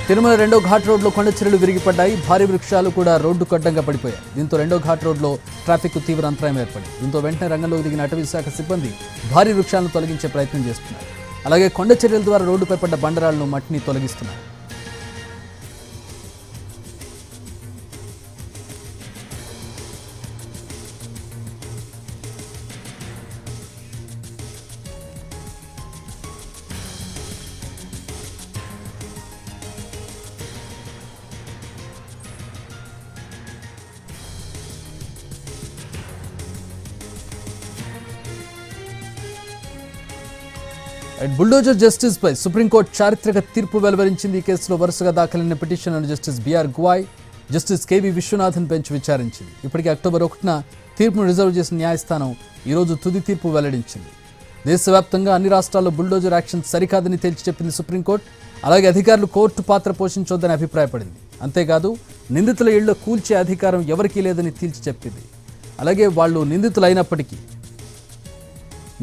తిరుమల రెండో ఘాట్ రోడ్లో కొండ చర్యలు విరిగిపడ్డాయి. భారీ వృక్షాలు కూడా రోడ్డుకు అడ్డంగా పడిపోయాయి. దీంతో రెండో ఘాట్ రోడ్లో ట్రాఫిక్ తీవ్ర అంతరాయం ఏర్పడింది. దీంతో వెంటనే రంగంలోకి దిగిన అటవీ శాఖ సిబ్బంది భారీ వృక్షాలను తొలగించే ప్రయత్నం చేస్తున్నారు. అలాగే కొండ చర్యల ద్వారా రోడ్డుపై పడ్డ బండరాళ్లను మట్టిని తొలగిస్తున్నారు. బుల్డోజర్ జస్టిస్ పై సుప్రీంకోర్టు చారిత్రక తీర్పు వెలువరించింది. ఈ కేసులో వరుసగా దాఖలైన పిటిషన్లను justice BR Gavai, justice KV Viswanathan bench విచారించింది. ఇప్పటికే అక్టోబర్ 1న తీర్పును రిజర్వ్ చేసిన న్యాయస్థానం ఈరోజు తుది తీర్పు వెల్లడించింది. దేశవ్యాప్తంగా అన్ని రాష్ట్రాల్లో బుల్డోజర్ యాక్షన్ సరికాదని తేల్చి చెప్పింది సుప్రీంకోర్టు. అలాగే అధికారులు కోర్టు పాత్ర పోషించొద్దని అభిప్రాయపడింది. అంతేకాదు నిందితుల ఇళ్లు కూల్చే అధికారం ఎవరికీ లేదని తేల్చి చెప్పింది. అలాగే వాళ్ళు నిందితులైనప్పటికీ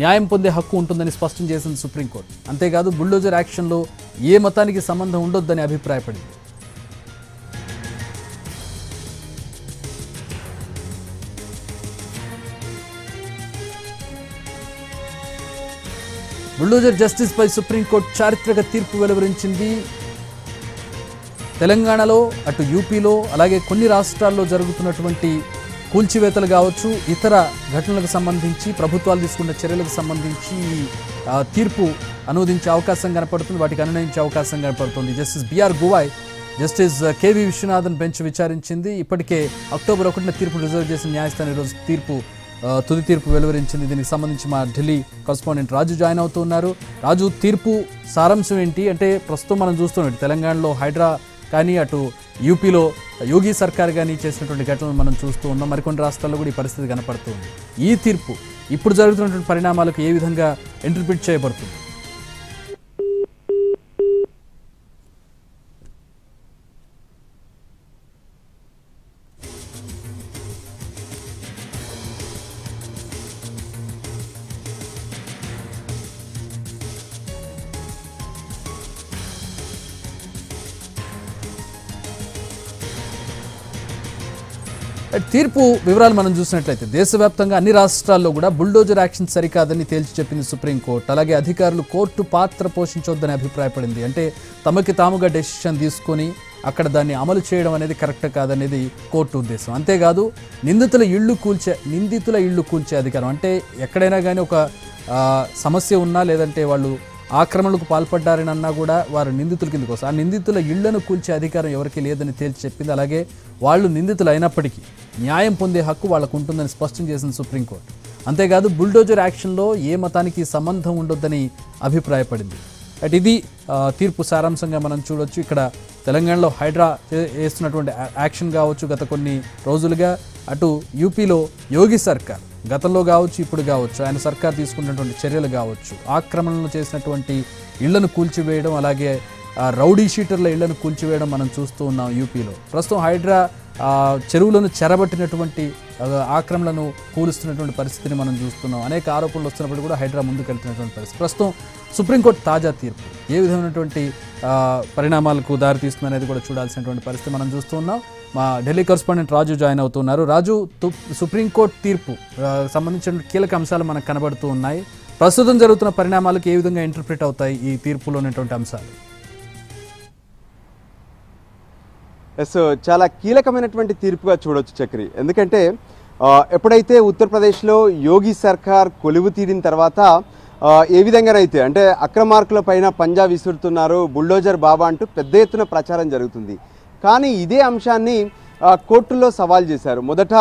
న్యాయం పొందే హక్కు ఉంటుందని స్పష్టం చేసింది సుప్రీంకోర్టు. అంతేకాదు బుల్డోజర్ యాక్షన్లో ఏ మతానికి సంబంధం ఉండొద్దని అభిప్రాయపడింది. బుల్డోజర్ జస్టిస్ పై సుప్రీంకోర్టు చారిత్రక తీర్పు వెలువరించింది. తెలంగాణలో అటు యూపీలో అలాగే కొన్ని రాష్ట్రాల్లో జరుగుతున్నటువంటి కూల్చివేతలు కావచ్చు, ఇతర ఘటనలకు సంబంధించి ప్రభుత్వాలు తీసుకున్న చర్యలకు సంబంధించి తీర్పు అనువదించే అవకాశం కనపడుతుంది, వాటికి అనునయించే అవకాశం కనపడుతుంది. Justice BR Gavai, justice KV Viswanathan bench విచారించింది. ఇప్పటికే అక్టోబర్ 1న తీర్పు రిజర్వ్ చేసిన న్యాయస్థానం ఈరోజు తుది తీర్పు వెలువరించింది. దీనికి సంబంధించి మా ఢిల్లీ కరెస్పాండెంట్ రాజు జాయిన్ అవుతున్నారు. రాజు, తీర్పు సారాంశం ఏంటి అంటే, ప్రస్తుతం మనం చూస్తున్నాం తెలంగాణలో హైడ్రా కానీ అటు యూపీలో యోగి సర్కార్ కానీ చేసినటువంటి ఘటనలు మనం చూస్తూ ఉన్నాం. మరికొన్ని రాష్ట్రాల్లో కూడా ఈ పరిస్థితి కనపడుతుంది. ఈ తీర్పు ఇప్పుడు జరుగుతున్నటువంటి పరిణామాలకు ఏ విధంగా ఇంటర్ప్రిట్ చేయబడుతుంది? తీర్పు వివరాలు మనం చూసినట్లయితే దేశవ్యాప్తంగా అన్ని రాష్ట్రాల్లో కూడా బుల్డోజర్ యాక్షన్ సరికాదని తేల్చి చెప్పింది సుప్రీంకోర్టు. అలాగే అధికారులు కోర్టు పాత్ర పోషించొద్దని అభిప్రాయపడింది. అంటే తమకి తాముగా డెసిషన్ తీసుకొని అక్కడ దాన్ని అమలు చేయడం అనేది కరెక్ట్ కాదనేది కోర్టు ఉద్దేశం. అంతేకాదు నిందితుల ఇళ్లు కూల్చే అధికారం, అంటే ఎక్కడైనా కానీ ఒక సమస్య ఉన్నా లేదంటే వాళ్ళు ఆక్రమణలకు పాల్పడ్డారని అన్నా కూడా వారు నిందితుల కిందకు వస్తారు. ఆ నిందితుల ఇళ్లను కూల్చే అధికారం ఎవరికీ లేదని తేల్చి చెప్పింది. అలాగే వాళ్ళు నిందితులు అయినప్పటికీ న్యాయం పొందే హక్కు వాళ్ళకు ఉంటుందని స్పష్టం చేసింది సుప్రీంకోర్టు. అంతేకాదు బుల్డోజర్ యాక్షన్లో ఏ మతానికి సంబంధం ఉండొద్దని అభిప్రాయపడింది. అటు ఇది తీర్పు సారాంశంగా మనం చూడొచ్చు. ఇక్కడ తెలంగాణలో హైడ్రా వేస్తున్నటువంటి యాక్షన్ కావచ్చు, గత కొన్ని రోజులుగా అటు యూపీలో యోగి సర్కార్ గతంలో కావచ్చు ఇప్పుడు కావచ్చు ఆయన సర్కార్ తీసుకున్నటువంటి చర్యలు కావచ్చు, ఆక్రమణలు చేసినటువంటి ఇళ్లను కూల్చివేయడం, అలాగే రౌడీ షీటర్ల ఇళ్లను కూల్చివేయడం మనం చూస్తూ ఉన్నాం యూపీలో. ప్రస్తుతం హైడ్రా చెరువులను చెరబట్టినటువంటి ఆక్రమణలను కూలుస్తున్నటువంటి పరిస్థితిని మనం చూస్తున్నాం. అనేక ఆరోపణలు వస్తున్నప్పుడు కూడా హైడ్రా ముందుకెళ్తున్నటువంటి పరిస్థితి. ప్రస్తుతం సుప్రీంకోర్టు తాజా తీర్పు ఏ విధమైనటువంటి పరిణామాలకు దారితీస్తుంది అనేది కూడా చూడాల్సినటువంటి పరిస్థితి మనం చూస్తూ ఉన్నాం. మా ఢిల్లీ కరెస్పాండెంట్ రాజు జాయిన్ అవుతున్నారు. రాజు, సుప్రీంకోర్టు తీర్పు సంబంధించిన కీలక అంశాలు మనకు కనబడుతూ ఉన్నాయి. ప్రస్తుతం జరుగుతున్న పరిణామాలకు ఏ విధంగా ఇంటర్ప్రిట్ అవుతాయి ఈ తీర్పులో ఉన్నటువంటి అంశాలు? చాలా కీలకమైనటువంటి తీర్పుగా చూడొచ్చు చక్రి. ఎందుకంటే ఎప్పుడైతే ఉత్తరప్రదేశ్లో యోగి సర్కార్ కొలువు తీరిన తర్వాత ఏ విధంగానైతే అంటే అక్రమార్కుల పైన పంజా విసురుతున్నారు, బుల్డోజర్ బాబా అంటూ పెద్ద ఎత్తున ప్రచారం జరుగుతుంది. కానీ ఇదే అంశాన్ని కోర్టులో సవాల్ చేశారు. మొదట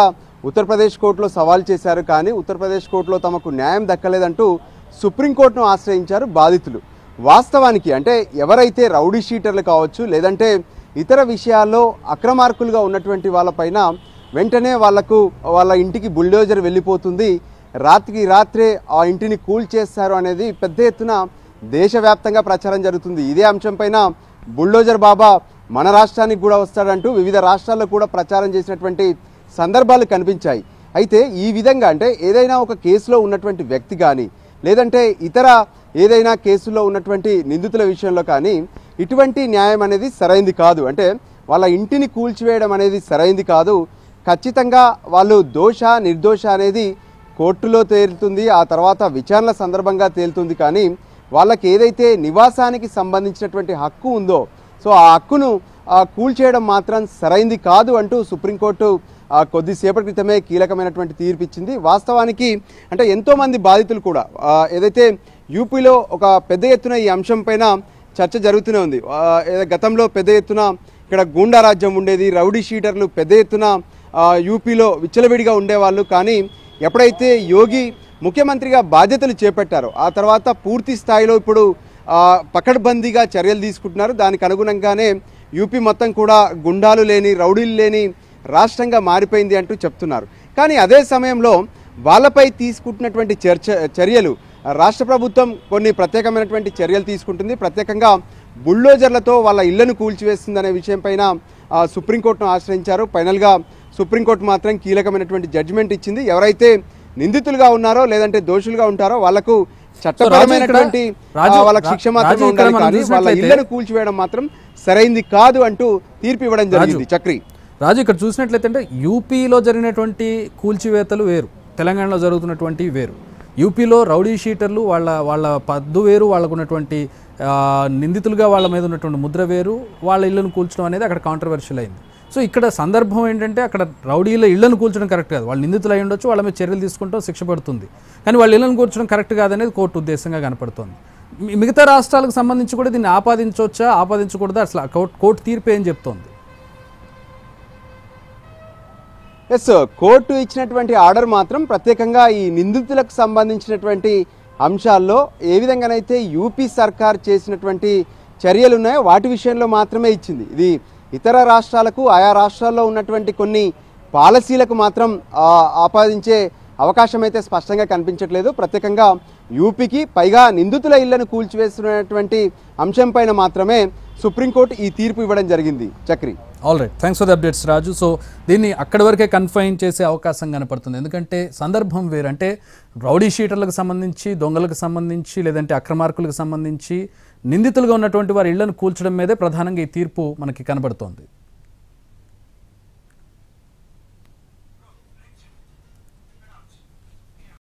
ఉత్తరప్రదేశ్ కోర్టులో సవాల్ చేశారు, కానీ ఉత్తరప్రదేశ్ కోర్టులో తమకు న్యాయం దక్కలేదంటూ సుప్రీంకోర్టును ఆశ్రయించారు బాధితులు. వాస్తవానికి అంటే ఎవరైతే రౌడీ షీటర్లు కావచ్చు, లేదంటే ఇతర విషయాల్లో అక్రమార్కులుగా ఉన్నటువంటి వాళ్ళపైన వెంటనే వాళ్ళ ఇంటికి బుల్డోజర్ వెళ్ళిపోతుంది, రాత్రికి రాత్రే ఆ ఇంటిని కూల్చేస్తారు అనేది పెద్ద ఎత్తున దేశవ్యాప్తంగా ప్రచారం జరుగుతుంది. ఇదే అంశంపైన బుల్డోజర్ బాబా మన రాష్ట్రానికి కూడా వస్తాడంటూ వివిధ రాష్ట్రాల్లో కూడా ప్రచారం చేసినటువంటి సందర్భాలు కనిపించాయి. అయితే ఈ విధంగా అంటే ఏదైనా ఒక కేసులో ఉన్నటువంటి వ్యక్తి కానీ లేదంటే ఇతర ఏదైనా కేసుల్లో ఉన్నటువంటి నిందితుల విషయంలో కానీ ఇటువంటి న్యాయం అనేది సరైంది కాదు. అంటే వాళ్ళ ఇంటిని కూల్చివేయడం అనేది సరైంది కాదు. ఖచ్చితంగా వాళ్ళు దోష నిర్దోష అనేది కోర్టులో తేలుతుంది, ఆ తర్వాత విచారణల సందర్భంగా తేలుతుంది. కానీ వాళ్ళకి ఏదైతే నివాసానికి సంబంధించినటువంటి హక్కు ఉందో సో ఆ హక్కును కూల్చేయడం మాత్రం సరైంది కాదు అంటూ సుప్రీంకోర్టు కొద్దిసేపటి క్రితమే కీలకమైనటువంటి తీర్పు ఇచ్చింది. వాస్తవానికి అంటే ఎంతోమంది బాధితులు కూడా ఏదైతే యూపీలో ఒక పెద్ద ఎత్తున ఈ అంశం పైన చర్చ జరుగుతూనే ఉంది. గతంలో పెద్ద ఎత్తున ఇక్కడ గూండా రాజ్యం ఉండేది, రౌడీ షీటర్లు పెద్ద ఎత్తున యూపీలో విచ్చలవిడిగా ఉండేవాళ్ళు. కానీ ఎప్పుడైతే యోగి ముఖ్యమంత్రిగా బాధ్యతలు చేపట్టారో ఆ తర్వాత పూర్తి స్థాయిలో ఇప్పుడు పకడ్బందీగా చర్యలు తీసుకుంటున్నారు. దానికి అనుగుణంగానే యూపీ మొత్తం కూడా గుండాలు లేని రౌడీలు లేని రాష్ట్రంగా మారిపోయింది అంటూ చెప్తున్నారు. కానీ అదే సమయంలో వాళ్ళపై తీసుకుంటున్నటువంటి చర్యలు రాష్ట్ర ప్రభుత్వం కొన్ని ప్రత్యేకమైనటువంటి చర్యలు తీసుకుంటుంది. ప్రత్యేకంగా బుల్డోజర్లతో వాళ్ళ ఇళ్లను కూల్చివేస్తుందనే విషయం పైన సుప్రీంకోర్టును ఆశ్రయించారు. ఫైనల్గా సుప్రీంకోర్టు మాత్రం కీలకమైనటువంటి జడ్జిమెంట్ ఇచ్చింది. ఎవరైతే నిందితులుగా ఉన్నారో లేదంటే దోషులుగా ఉంటారో వాళ్లకు చట్టపరమైనటువంటి వాళ్ళకి శిక్ష మాత్రమే ఉండాలి, కానీ వాళ్ళ ఇళ్లను కూల్చివేయడం మాత్రం సరైంది కాదు అంటూ తీర్పు ఇవ్వడం జరిగింది. చక్రి రాజు, ఇక్కడ చూసినట్లయితే యూపీలో జరిగినటువంటి కూల్చివేతలు వేరు, తెలంగాణలో జరుగుతున్నటువంటి వేరు. యూపీలో రౌడీ షీటర్లు వాళ్ళ పద్దు వేరు, వాళ్ళకు ఉన్నటువంటి నిందితులుగా వాళ్ళ మీద ఉన్నటువంటి ముద్ర వేరు, వాళ్ళ ఇళ్లను కూల్చడం అనేది అక్కడ కాంట్రవర్షియల్ అయింది. సో ఇక్కడ సందర్భం ఏంటంటే అక్కడ రౌడీల ఇళ్లను కూల్చడం కరెక్ట్ కాదు, వాళ్ళు నిందితులు అయి ఉండొచ్చు, వాళ్ళ మీద చర్యలు తీసుకుంటాం, శిక్ష పడుతుంది. కానీ వాళ్ళ ఇళ్లను కూల్చడం కరెక్ట్ కాదనేది కోర్టు ఉద్దేశంగా కనపడుతుంది. మిగతా రాష్ట్రాలకు సంబంధించి కూడా దీన్ని ఆపాదించవచ్చా ఆపాదించకూడదా, అసలు కోర్టు తీర్పు ఏం చెప్తోంది? ఎస్, కోర్టు ఇచ్చినటువంటి ఆర్డర్ మాత్రం ప్రత్యేకంగా ఈ నిందితులకు సంబంధించినటువంటి అంశాల్లో ఏ విధంగానైతే యూపీ సర్కార్ చేసినటువంటి చర్యలు ఉన్నాయో వాటి విషయంలో మాత్రమే ఇచ్చింది. ఇది ఇతర రాష్ట్రాలకు ఆయా రాష్ట్రాల్లో ఉన్నటువంటి కొన్ని పాలసీలకు మాత్రం ఆపాదించే అవకాశం అయితే స్పష్టంగా కనిపించట్లేదు. ప్రత్యేకంగా యూపీకి పైగా నిందితుల ఇళ్లను కూల్చివేస్తున్నటువంటి అంశం పైన మాత్రమే సుప్రీంకోర్టు ఈ తీర్పు ఇవ్వడం జరిగింది. Chakri, all right, thanks for the updates Raju. So దీన్ని అక్కడి వరకే కన్ఫైన్ చేసే అవకాశం కనపడుతుంది, ఎందుకంటే సందర్భం వేరు. అంటే రౌడీ షీటర్లకు సంబంధించి, దొంగలకు సంబంధించి, లేదంటే అక్రమార్కులకు సంబంధించి నిందితులుగా ఉన్నటువంటి వారి ఇళ్లను కూల్చడం మీదే ప్రధానంగా ఈ తీర్పు మనకి కనబడుతోంది.